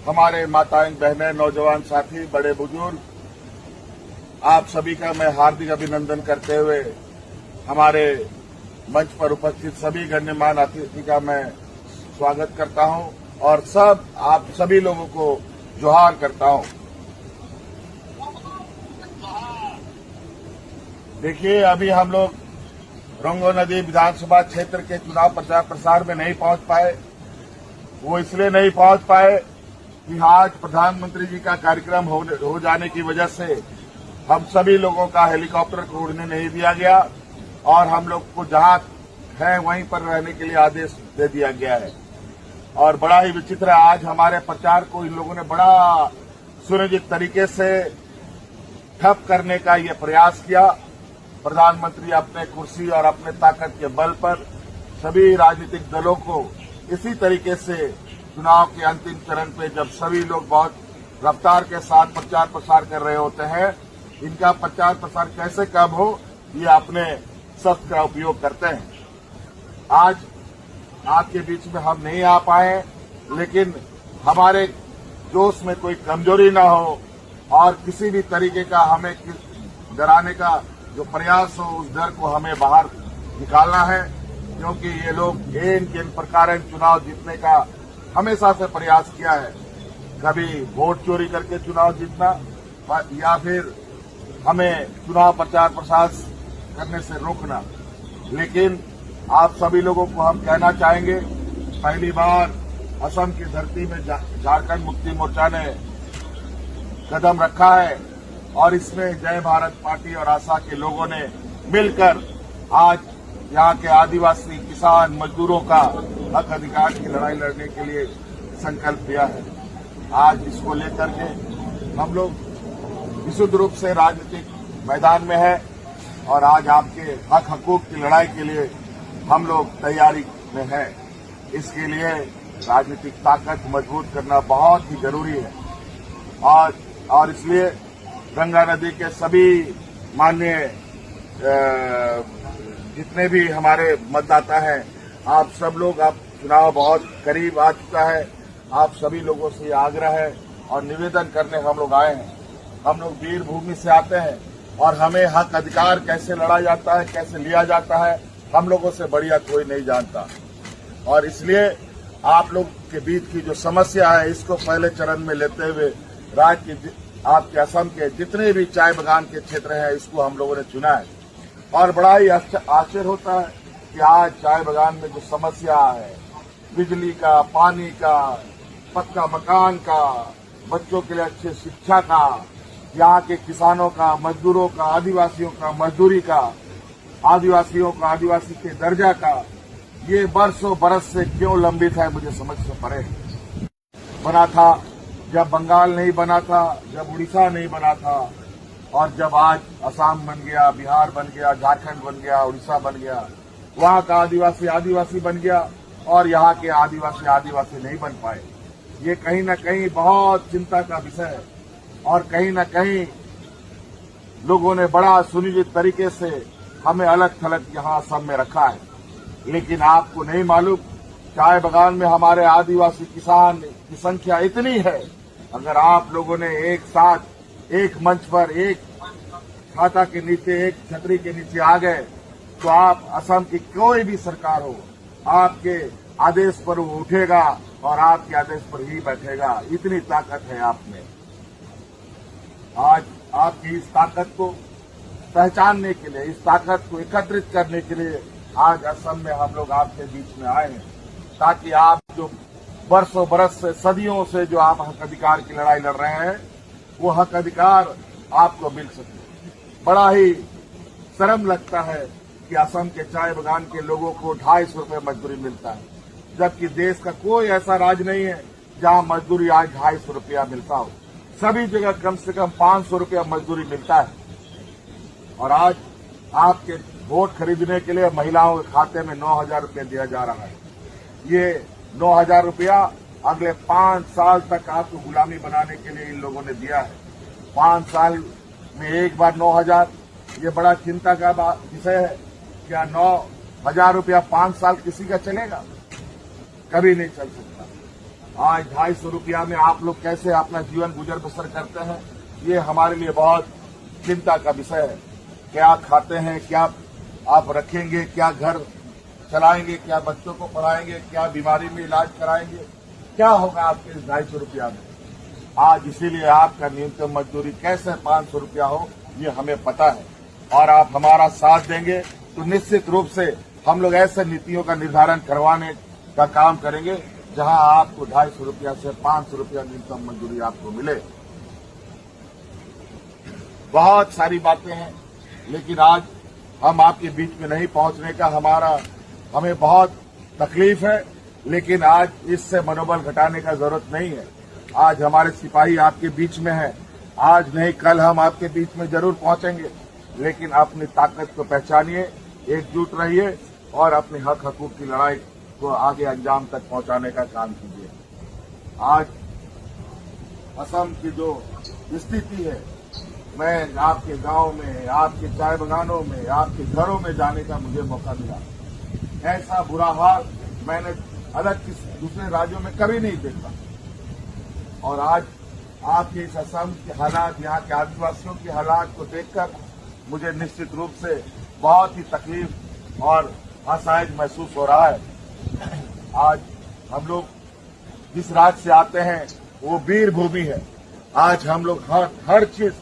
हमारे माताएं, बहनें, नौजवान साथी, बड़े बुजुर्ग, आप सभी का मैं हार्दिक अभिनंदन करते हुए हमारे मंच पर उपस्थित सभी गण्यमान्य अतिथि का मैं स्वागत करता हूं और आप सभी लोगों को जोहार करता हूं। देखिए, अभी हम लोग रंगो नदी विधानसभा क्षेत्र के चुनाव प्रचार प्रसार में नहीं पहुंच पाए। वो इसलिए नहीं पहुंच पाए कि आज प्रधानमंत्री जी का कार्यक्रम हो जाने की वजह से हम सभी लोगों का हेलीकॉप्टर को उड़ने नहीं दिया गया और हम लोग को जहां है वहीं पर रहने के लिए आदेश दे दिया गया है। और बड़ा ही विचित्र है, आज हमारे प्रचार को इन लोगों ने बड़ा सुनियोजित तरीके से ठप करने का ये प्रयास किया। प्रधानमंत्री अपने कुर्सी और अपने ताकत के बल पर सभी राजनीतिक दलों को इसी तरीके से चुनाव के अंतिम चरण पे जब सभी लोग बहुत रफ्तार के साथ प्रचार प्रसार कर रहे होते हैं, इनका प्रचार प्रसार कैसे कम हो, ये अपने शस्त्र का उपयोग करते हैं। आज आपके बीच में हम नहीं आ पाए, लेकिन हमारे जोश में कोई कमजोरी न हो और किसी भी तरीके का हमें डराने का जो प्रयास हो, उस डर को हमें बाहर निकालना है, क्योंकि ये लोग इन प्रकार चुनाव जीतने का हमेशा से प्रयास किया है। कभी वोट चोरी करके चुनाव जीतना या फिर हमें चुनाव प्रचार प्रसार करने से रोकना। लेकिन आप सभी लोगों को हम कहना चाहेंगे, पहली बार असम की धरती में झारखंड मुक्ति मोर्चा ने कदम रखा है और इसमें जय भारत पार्टी और आशा के लोगों ने मिलकर आज यहाँ के आदिवासी, किसान, मजदूरों का हक अधिकार की लड़ाई लड़ने के लिए संकल्प लिया है। आज इसको लेकर के हम लोग विशुद्ध रूप से राजनीतिक मैदान में है और आज आपके हक हकूक की लड़ाई के लिए हम लोग तैयारी में हैं। इसके लिए राजनीतिक ताकत मजबूत करना बहुत ही जरूरी है और इसलिए गंगा नदी के सभी माननीय जितने भी हमारे मतदाता हैं, आप सब लोग, आप चुनाव बहुत करीब आ चुका है, आप सभी लोगों से आग्रह है और निवेदन करने हम लोग आए हैं। हम लोग वीर भूमि से आते हैं और हमें हक अधिकार कैसे लड़ा जाता है, कैसे लिया जाता है, हम लोगों से बढ़िया कोई नहीं जानता। और इसलिए आप लोग के बीच की जो समस्या है, इसको पहले चरण में लेते हुए राज्य के आपके असम के जितने भी चाय बागान के क्षेत्र हैं, इसको हम लोगों ने चुना है। और बड़ा ही आश्चर्य होता है कि आज चाय बागान में जो समस्या है, बिजली का, पानी का, पक्का मकान का, बच्चों के लिए अच्छे शिक्षा का, यहाँ के किसानों का, मजदूरों का, आदिवासियों का मजदूरी का, आदिवासियों का आदिवासी के दर्जा का, ये बरसों बरस से क्यों लंबित है, मुझे समझ से परे है। बना था जब बंगाल नहीं बना था, जब उड़ीसा नहीं बना था, और जब आज असम बन गया, बिहार बन गया, झारखंड बन गया, उड़ीसा बन गया, वहां का आदिवासी आदिवासी बन गया और यहाँ के आदिवासी आदिवासी नहीं बन पाए। ये कहीं न कहीं बहुत चिंता का विषय है और कहीं न कहीं लोगों ने बड़ा सुनियोजित तरीके से हमें अलग थलग यहाँ असम में रखा है। लेकिन आपको नहीं मालूम, चाय बागान में हमारे आदिवासी किसान की संख्या इतनी है, अगर आप लोगों ने एक साथ एक मंच पर, एक छाता के नीचे, एक छतरी के नीचे आ गए, तो आप असम की कोई भी सरकार हो, आपके आदेश पर वो उठेगा और आपके आदेश पर ही बैठेगा। इतनी ताकत है आप में। आज आपकी इस ताकत को पहचानने के लिए, इस ताकत को एकत्रित करने के लिए आज असम में हम लोग आपके बीच में आए हैं, ताकि आप जो बरसों बरस से, सदियों से जो आप हक अधिकार की लड़ाई लड़ रहे हैं, वो हक अधिकार आपको मिल सके। बड़ा ही शर्म लगता है कि असम के चाय बागान के लोगों को 250 रुपये मजदूरी मिलता है, जबकि देश का कोई ऐसा राज्य नहीं है जहां मजदूरी आज 250 रुपया मिलता हो। सभी जगह कम से कम 500 रुपया मजदूरी मिलता है। और आज आपके वोट खरीदने के लिए महिलाओं के खाते में 9,000 रुपया दिया जा रहा है। ये 9,000 रुपया अगले 5 साल तक आपको गुलामी बनाने के लिए इन लोगों ने दिया है। 5 साल में एक बार 9,000, ये बड़ा चिंता का विषय है। क्या 9,000 रुपया 5 साल किसी का चलेगा? कभी नहीं चल सकता। आज 250 रुपया में आप लोग कैसे अपना जीवन गुजर बसर करते हैं, ये हमारे लिए बहुत चिंता का विषय है। क्या खाते हैं, क्या आप रखेंगे, क्या घर चलाएंगे, क्या बच्चों को पढ़ाएंगे, क्या बीमारी में इलाज कराएंगे, क्या होगा आपके इस 250 रुपया में। आज इसीलिए आपका न्यूनतम मजदूरी कैसे 500 रुपया हो, ये हमें पता है। और आप हमारा साथ देंगे तो निश्चित रूप से हम लोग ऐसे नीतियों का निर्धारण करवाने का काम करेंगे जहां आपको 250 रुपया से 500 रुपया न्यूनतम मजदूरी आपको मिले। बहुत सारी बातें हैं, लेकिन आज हम आपके बीच में नहीं पहुंचने का हमें बहुत तकलीफ है, लेकिन आज इससे मनोबल घटाने का जरूरत नहीं है। आज हमारे सिपाही आपके बीच में हैं, आज नहीं कल हम आपके बीच में जरूर पहुंचेंगे, लेकिन अपनी ताकत को पहचानिए, एकजुट रहिए और अपने हक हकूक की लड़ाई को आगे अंजाम तक पहुंचाने का काम कीजिए। आज असम की जो स्थिति है, मैं आपके गांव में, आपके चाय बागानों में, आपके घरों में जाने का मुझे मौका मिला। ऐसा बुरा हाल मैंने अलग किसी दूसरे राज्यों में कभी नहीं देखा। और आज आपके इस असम के हालात, यहाँ के आदिवासियों के हालात को देखकर मुझे निश्चित रूप से बहुत ही तकलीफ और असहाय महसूस हो रहा है। आज हम लोग जिस राज्य से आते हैं वो वीर भूमि है। आज हम लोग हर चीज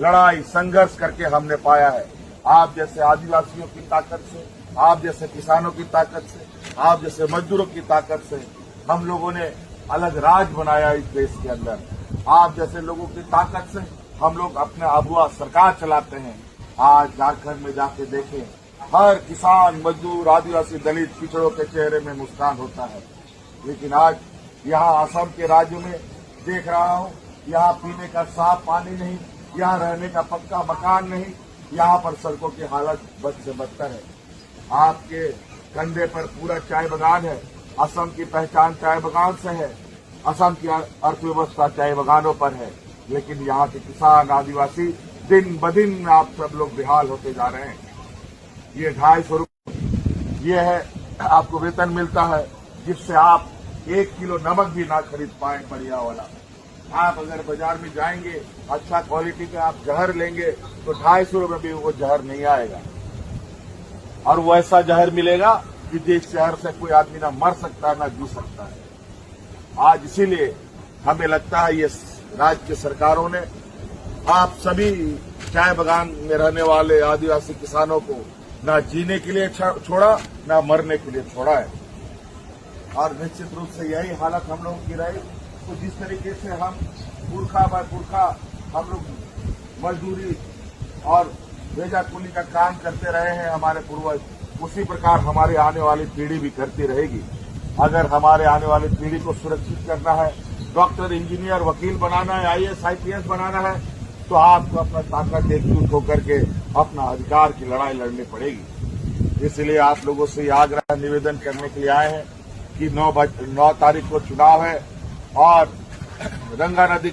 लड़ाई संघर्ष करके हमने पाया है। आप जैसे आदिवासियों की ताकत से, आप जैसे किसानों की ताकत से, आप जैसे मजदूरों की ताकत से हम लोगों ने अलग राज बनाया इस देश के अंदर। आप जैसे लोगों की ताकत से हम लोग अपने आबुआ सरकार चलाते हैं। आज झारखंड में जाके देखें, हर किसान, मजदूर, आदिवासी, दलित, पिछड़ों के चेहरे में मुस्कान होता है। लेकिन आज यहाँ असम के राज्य में देख रहा हूँ, यहाँ पीने का साफ पानी नहीं, यहाँ रहने का पक्का मकान नहीं, यहाँ पर सड़कों की हालत बद से बदतर है। आपके कंधे पर पूरा चाय बागान है। असम की पहचान चाय बागान से है। असम की अर्थव्यवस्था चाय बागानों पर है। लेकिन यहाँ के किसान, आदिवासी दिन ब दिन आप सब लोग बेहाल होते जा रहे हैं। ये 250 रुपये ये है आपको वेतन मिलता है, जिससे आप 1 किलो नमक भी ना खरीद पाए बढ़िया वाला। आप अगर बाजार में जाएंगे, अच्छा क्वालिटी का आप जहर लेंगे तो 250 रुपये भी वो जहर नहीं आएगा। और वो ऐसा जहर मिलेगा कि जिस जहर से कोई आदमी ना मर सकता है ना जी सकता है। आज इसीलिए हमें लगता है ये राज्य की सरकारों ने आप सभी चाय बागान में रहने वाले आदिवासी किसानों को ना जीने के लिए छोड़ा, ना मरने के लिए छोड़ा है। और निश्चित रूप से यही हालत हम लोगों की रही। तो जिस तरीके से हम पुरखा बाय पुरखा हम लोग मजदूरी और भेजा कुली का काम करते रहे हैं हमारे पूर्वज, उसी प्रकार हमारी आने वाली पीढ़ी भी करती रहेगी। अगर हमारे आने वाली पीढ़ी को सुरक्षित करना है, डॉक्टर, इंजीनियर, वकील बनाना है, IAS, IPS बनाना है, तो आपको अपना ताकत एकजुट होकर के अपना अधिकार की लड़ाई लड़नी पड़ेगी। इसलिए आप लोगों से यह आग्रह निवेदन करने के लिए आए हैं कि 9 तारीख को चुनाव है और गंगा नदी